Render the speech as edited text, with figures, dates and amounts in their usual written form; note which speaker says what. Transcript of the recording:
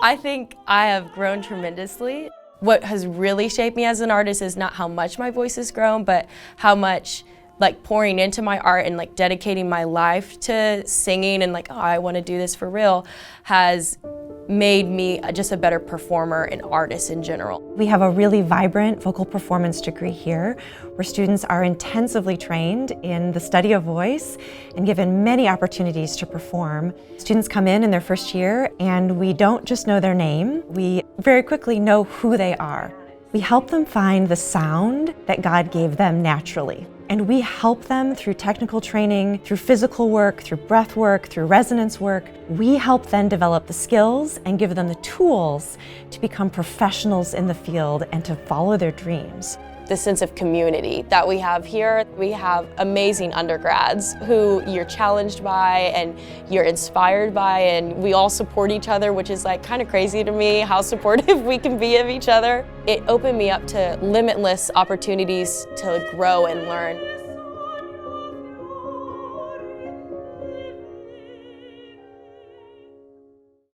Speaker 1: I think I have grown tremendously. What has really shaped me as an artist is not how much my voice has grown, but how much pouring into my art and dedicating my life to singing and oh, I want to do this for real has made me just a better performer and artist in general.
Speaker 2: We have a really vibrant vocal performance degree here where students are intensively trained in the study of voice and given many opportunities to perform. Students come in their first year and we don't just know their name, we very quickly know who they are. We help them find the sound that God gave them naturally. And we help them through technical training, through physical work, through breath work, through resonance work. We help them develop the skills and give them the tools to become professionals in the field and to follow their dreams.
Speaker 1: The sense of community that we have here. We have amazing undergrads who you're challenged by and you're inspired by, and we all support each other, which is kind of crazy to me how supportive we can be of each other. It opened me up to limitless opportunities to grow and learn.